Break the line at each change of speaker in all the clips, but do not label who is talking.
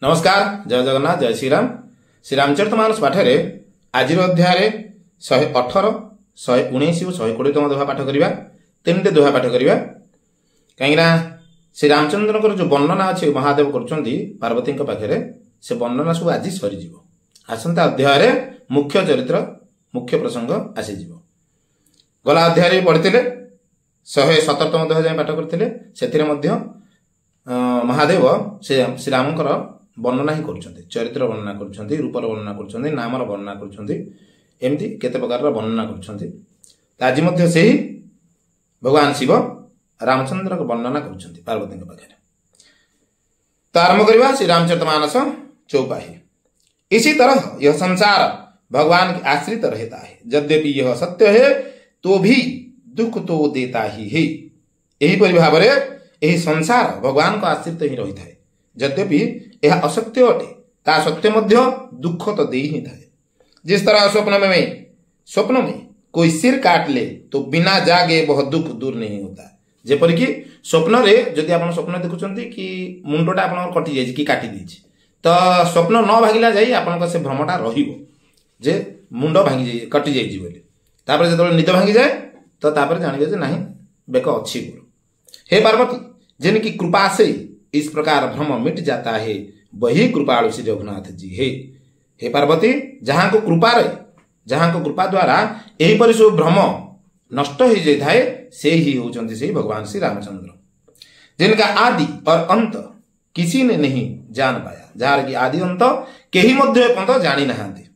नमस्कार, जय जगन्नाथ, जय श्रीराम। श्रीरामचरितमानस पाठरे आज अध्याय 118, 119 और 120तम दोहा पाठ करवा। तीन दोहा पाठ करवा कहीं श्रीरामचंद्र जो वर्णना अच्छे महादेव कर पार्वती पाखे से वर्णना सब आज सरीज। आसंता अध्याय मुख्य चरित्र मुख्य प्रसंग आसीज। गला अध्याय पढ़ी 117तम दोहा जाए पाठ करते महादेव श्रीरामकर वर्णना ही कर चरित्र वर्णना कर रूपर वर्णना कर नामर वर्णना करमती केते प्रकार वर्णना कर आज से ही भगवान शिव रामचंद्र को वर्णना कर पार्वती पाखे। तो आरंभ करवा श्रीरामचरितमानस चौपाही। इसी तरह यह संसार भगवान के आश्रित रहता है, यद्यपि यह सत्य है तो भी दुख तो देता ही है। यही भाव में यही संसार भगवान को आश्रित ही रही है, यद्यपि यह असत्य अटे ता सत्य मध्य दुख तो दे ही था। जिस तरह स्वप्न में कोई सिर काट ले तो बिना जागे वह दुख दूर नहीं होता। जेपरिक स्वप्न रे जदि आप स्वप्न देखुं कि मुंडटा आप कटि जाइए कि काटी देछि तो स्वप्न न भागिला जाई आपन से भ्रमटा रहिबो जे मुंड भांगी जाई कटि जाइए बोली। तापर जब निद भांगी जाए तो तापर जानिबे जे नहीं बेक अच्छी गुरु। हे पार्वती, जिनकी कृपा से इस प्रकार भ्रम मिट जाता है वही कृपालु श्री रघुनाथ जी है। हे पार्वती, जहां को कृपा रहे, जहां को कृपा द्वारा यही पर सब भ्रम नष्ट हो जाए से ही होचंती से भगवान श्री रामचंद्र, जिनका आदि और अंत किसी ने नहीं जान पाया, जार की आदि अंत कहीं मध्य पर्यंत जानी नहांती।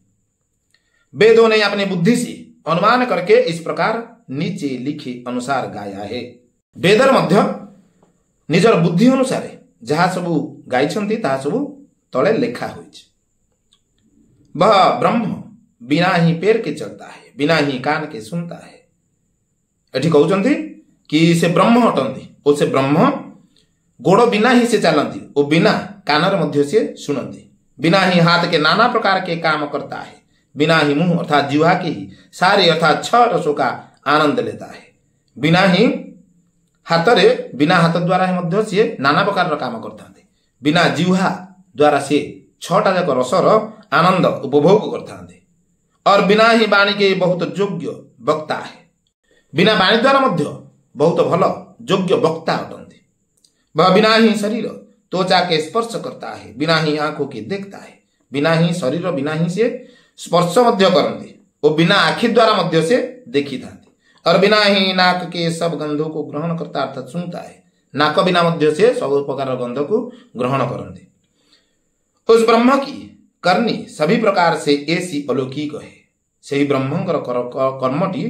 वेदों ने अपनी बुद्धि से अनुमान करके इस प्रकार नीचे लिखे अनुसार गाया है। वेदर मध्य निजर बुद्धि अनुसार जहाँ सबू गाई ताहा सबू तले लेखा होइछ। वह ब्रह्म बिना ही पैर के चलता है, बिना ही कान के सुनता है। एठी कहउचंती कि से ब्रह्म हटंती और से ब्रह्म गोड़ बिना ही से चलती और बिना कानर मध्य से सुनती। बिना ही हाथ के नाना प्रकार के काम करता है, बिना ही मुंह अर्थात जिह्वा के ही सारे अर्थात 6 रसों का आनंद लेता है। बिना ही बिना हाथ द्वारा मध्य से नाना प्रकार काम करता, बिना जिह्वा द्वारा से 6टा जाक रसर आनंद उपभोग करता और बिना ही वाणी के बहुत योग्य वक्ता है। बिना वाणी द्वारा मध्य बहुत भल योग्य वक्ता अटंती। वह बिना ही शरीर त्वचा के स्पर्श करता है, बिना ही आंखों के देखता है, बिना ही शरीर बिना ही से स्पर्श मध्य करते और बिना आखि द्वारा मध्य से देखी था और बिना ही नाक के सब गंधों को ग्रहण करता अर्थात सुनता है। नाक बिना मध्य से सब प्रकार गंध को ग्रहण करते। उस ब्रह्म की करनी सभी प्रकार से ऐसी अलौकिक है। सही ब्रह्मंकर कर्मटी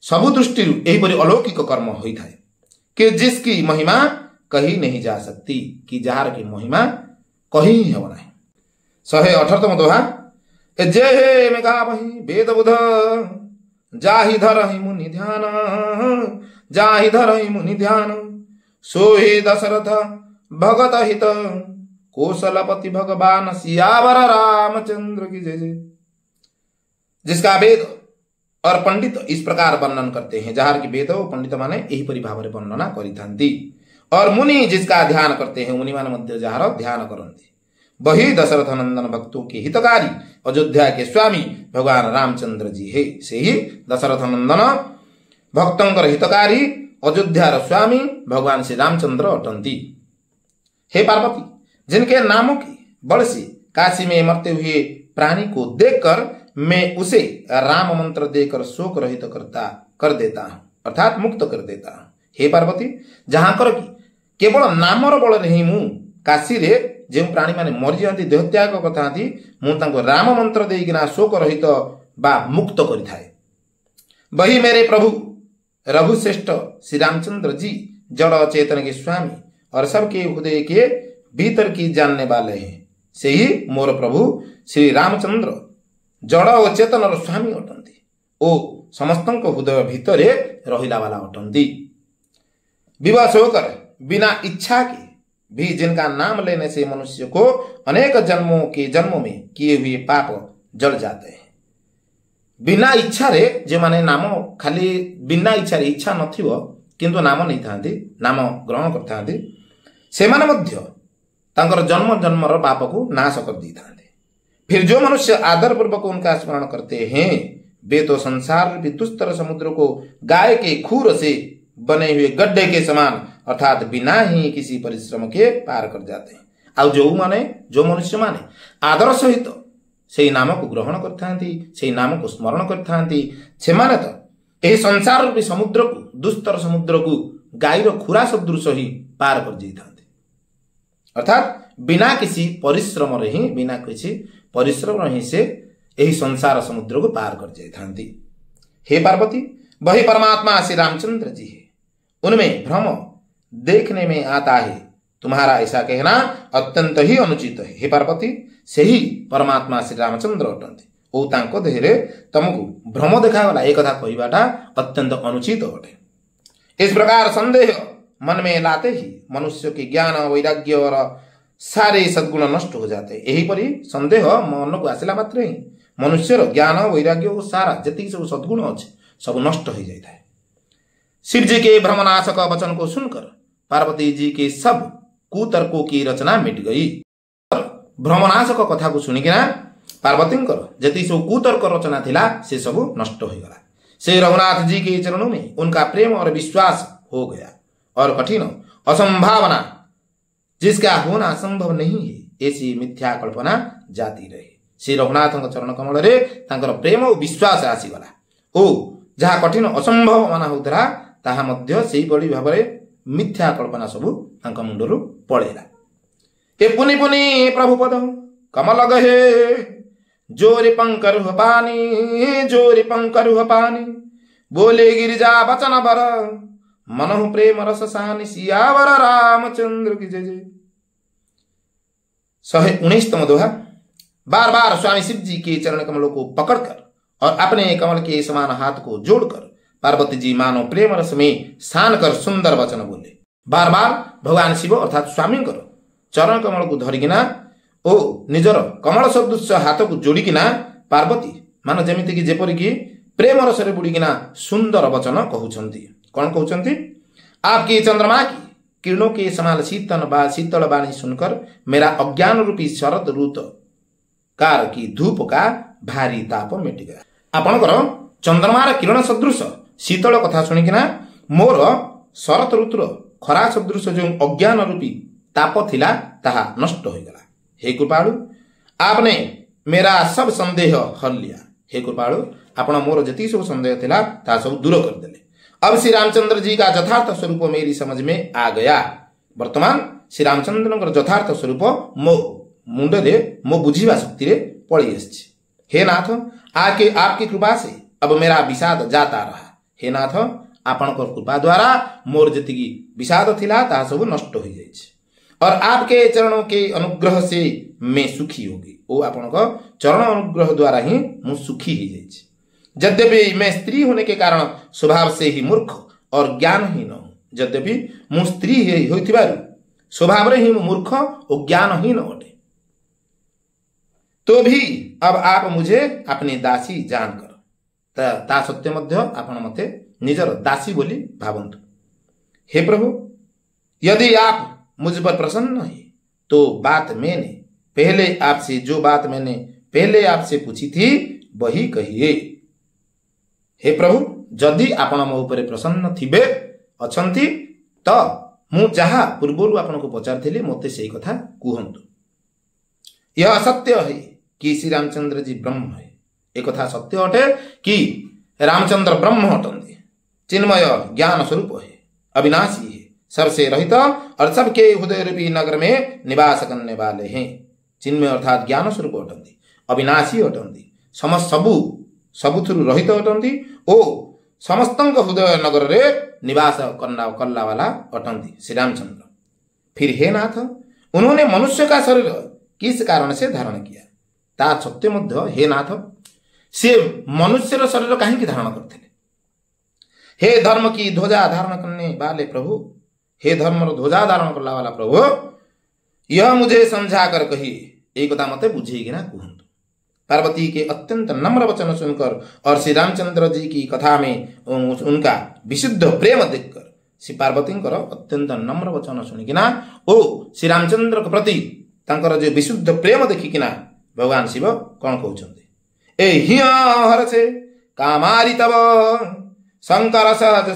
सबु दृष्टि यहीपरि अलौकिक कर्म होता है कि जिसकी महिमा कही नहीं जा सकती, कि जार की महिमा कही ही हो नहीं। 118तम दोहा। जे हे में गावहि वेद बुध जाहि धरहि मुनि ध्यान, जाहि धरहि मुनि ध्यान सोहि दशरथ भगत हित कौशलपति भगवान सियावर रामचंद्र की जय जय। जिसका वेद और पंडित इस प्रकार वर्णन करते हैं, जहार की वेद और पंडित माने यही परिभाव वर्णना करिथांती और मुनि जिसका ध्यान करते हैं, मुनि मान मध्य जहार ध्यान करती वही दशरथ नंदन भक्तों के हितकारी अयोध्या के स्वामी भगवान रामचंद्र जी है। से ही दशरथ नंदन भक्तों हितकारी अयोध्यार स्वामी भगवान श्री रामचंद्र अटंती। हे पार्वती, जिनके नामों की बल से काशी में मरते हुए प्राणी को देखकर मैं उसे राम मंत्र देकर शोक रहित कर देता हूं अर्थात मुक्त कर देता हूं। हे पार्वती, जहां कर की केवल नामर बल नहीं मु काशी रे जो प्राणी माने मरी जाती देह त्याग करथांती मु राम मंत्र देकिना शोक रहित बा मुक्त करिथाए। वही मेरे प्रभु रघुश्रेष्ठ श्री रामचंद्र जी जड़ चेतन के स्वामी और सबके हृदय के भीतर की जानने वाले हैं। से ही मोर प्रभु श्री रामचंद्र जड़ और चेतन स्वामी अटंती ओ समस्त हृदय भितर रहिला वाला अटंती। विवश होकर बिना इच्छा के भी जिनका नाम लेने से मनुष्य को अनेक जन्मों में किए हुए पाप जल जाते हैं। बिना इच्छा रे जे माने नाम खाली बिना इच्छा रे इच्छा नथिबो किंतु नाम नहीं थांती, नाम ग्रहण करथांती, से माने मध्य तांकर जन्म जन्मर पाप को नाश कर दी था। फिर जो मनुष्य आदर पूर्वक उनका स्मरण करते हैं वे तो संसार रूपी दुस्तर समुद्र को गाय के खूर से बने हुए गड्ढे के समान अर्थात बिना ही किसी परिश्रम के पार कर जाते हैं। आ जो मनुष्य माने आदर सहित से नाम को ग्रहण करते नाम को स्मरण करते तो यही संसार रूपी समुद्र को दुस्तर समुद्र को गाईर खुरा सदृश ही पार कर जाते, अर्थात बिना किसी परिश्रम बिना किसी परिश्रम ही से यही संसार समुद्र को पार कर जाते। हे पार्वती, वही परमात्मा श्री रामचंद्र जी है, उनमें भ्रम देखने में आता है। तुम्हारा ऐसा कहना अत्यंत ही अनुचित है। हे पार्वती, से ही परमात्मा श्री रामचंद्र अटंती और तांको देहरे तुमको भ्रम देखागला एक कथा कहवाटा अत्यंत अनुचित अटे। इस प्रकार संदेह मन में लाते ही मनुष्य के ज्ञान वैराग्य और सारे सद्गुण नष्ट हो जाते। यही परी संदेह मन को आसला मात्र ही मनुष्यर ज्ञान वैराग्य और सारा जी सब सद्गुण अच्छे सब नष्ट हो जाता है। शिव जी के भ्रमनाशक वचन को सुनकर पार्वती जी के सब कुतर्कों की रचना मिट गई। भ्रमनाशक कथा को सुनिकिना पार्वती जी सब कुतर्क रचना थिला से सब नष्ट हो गला। श्री रघुनाथ जी के चरणों में उनका प्रेम और विश्वास हो गया और कठिन असंभावना जिसका होना संभव नहीं है ऐसी मिथ्या कल्पना जाती रही। श्री रघुनाथ चरण कमल रे तांकर प्रेम और विश्वास आसीगला ओ जहाँ कठिन असंभव माना होता ताहा मध्य सेही बड़ी भाबरे मिथ्या कल्पना सबु तांका मुंडरू पळेला। ए पुनि पुनि प्रभुपद कमल गहे जोरि पंकरुह पानी बोले गिरिजा बचन बर मनहु प्रेम रस सानि सियावर रामचंद्र की जय जय। 119तम दोहा। बार बार स्वामी शिव जी के चरण कमलों को पकड़कर और अपने कमल के समान हाथ को जोड़कर पार्वती जी मानो प्रेम रस में सान कर सुंदर वचन बोले। बार बार भगवान शिव अर्थात स्वामी चरण कमल को धरिकिना ओ निजर कमल सदृश हाथ को जोड़िकिना पार्वती मान जमीती जेपरिकी प्रेम रस बुड़ीकिना सुंदर वचन कहउछंती। कौन कहउछंती? आपकी चंद्रमा की किरणों के समान शीतल वाणी सुनकर मेरा अज्ञान रूपी शरद ऋतु कार की धूप का भारी ताप मिट गया। आपणकर चंद्रमार किरण सदृश शीतल कथा शुणिकिना मोर शरत ऋतुर खरा सदृश जो अज्ञान रूपी ताप थिला ताहा नष्ट हो गला। हे कृपालु, आपने मेरा सब संदेह हर लिया। हे कृपालु, आपण मोर जति सब संदेह थिला ता सब दूर कर देले। अब श्री रामचंद्र जी का यथार्थ स्वरूप मेरी समझ में आ गया। वर्तमान श्री रामचंद्र यथार्थ स्वरूप मो मुंडे मो बुझीवा शक्ति रे पड़ी आछि। हे नाथ, आके आपकी कृपा से अब मेरा विषाद जाता रहा। हे नाथ, आपनकर कृपा द्वारा मोर जति विषाद थिला ता सब नष्ट हो जाइछि और आपके चरणों के अनुग्रह से मैं सुखी होगी। ओ आपनकर चरण अनुग्रह द्वारा ही मु सुखी हो जाइछि। यद्यपि मैं स्त्री होने के कारण स्वभाव से ही मूर्ख और ज्ञानहीन हूं, यद्यपि मु स्त्री होइथिबारु स्वभाव रे ही मूर्ख और ज्ञानहीन अटे, तो भी अब आप मुझे अपनी दासी जानकर ता सत्य मध्य आपण मते निजर दासी बोली भावंतु। हे प्रभु, यदि आप मुझ पर प्रसन्न है तो बात मैंने पहले आपसे पूछी थी वही कहिए। हे प्रभु, जदि आपण मो ऊपर प्रसन्न थिबे अछंती तो मु जहा पूर्वरु आपण को पचारथिले मते सेही कथा कुहंतु। यह सत्य है कि श्री रामचंद्र जी ब्रह्म है। एक कथा सत्य अटे कि रामचंद्र ब्रह्म अटंती, चिन्मय ज्ञान स्वरूप है, अविनाशी है, सबसे रहित और सबके हृदय रूपी नगर में निवास करने वाले हैं। चिन्मय अर्थात ज्ञान स्वरूप अटंती, अविनाशी अटंती, सबुथुरु रहित अटंती ओ समस्तंक हृदय नगर रे निवास करना वाला अटंती श्री रामचंद्र। फिर हे नाथ, उन्होंने मनुष्य का शरीर किस कारण से धारण किया? ता सत्य मध्य हे नाथ, से मनुष्य शरीर कहीं धारण करते? हे धर्म की ध्वजा धारण करने वाले प्रभु, हे धर्म ध्वजा धारण करने वाला प्रभु, यह मुझे समझा कर कहिए, एक कथा मते बुझेगी ना कुहंतु। पार्वती के अत्यंत नम्र वचन सुनकर और श्री रामचंद्र जी की कथा में उनका विशुद्ध प्रेम देखकर श्री पार्वती अत्यंत नम्र वचन शुणिकिना ओ श्री रामचंद्र प्रति तांकर जो विशुद्ध प्रेम देखिकिना भगवान शिव कौन कहते ए हर से कामारी तब शंकर सहज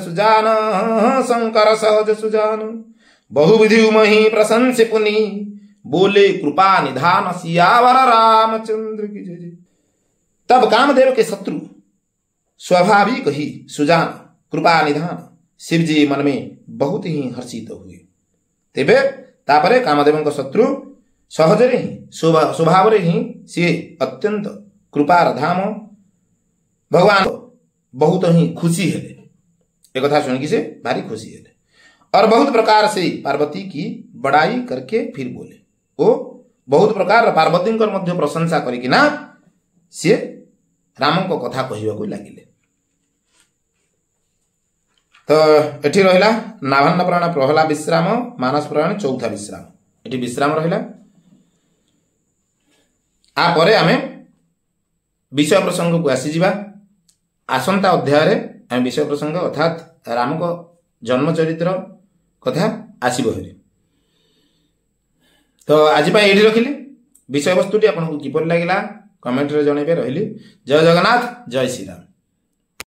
सुजान बहुविधि मही प्रशंस पुनि बोले कृपा निधान सियावर रामचंद्र की जय। तब कामदेव के शत्रु स्वाभाविक ही सुजान कृपा निधान शिव जी मन में बहुत ही हर्षित हुए। तेबे तापरे कामदेव शत्रु सहजरे ही स्वभाव ही सी अत्यंत कृपार धाम भगवान बहुत ही खुशी है। एक कथा सुन से भारी खुशी है और बहुत प्रकार से पार्वती की बड़ाई करके फिर बोले ओ बहुत प्रकार पार्वती मध्य प्रशंसा करिकिना सी राम को कथा कहवाक लगिले। तो एठी रहिला नाभान्न प्राण प्रहला विश्राम मानस प्राण चौथा विश्राम एठी विश्राम रहिला। आ परे आमे विषय प्रसंग को आसी जिबा। आसंता अध्याय रे आमे विषय प्रसंग अर्थात राम को जन्म चरित्र कथा आसीबो हेरि। तो आज पा एठी रखिले विषय वस्तुटी आपन को किपर लागिला कमेंट रे जणेबे। रहिली जय जगन्नाथ जय श्री राम।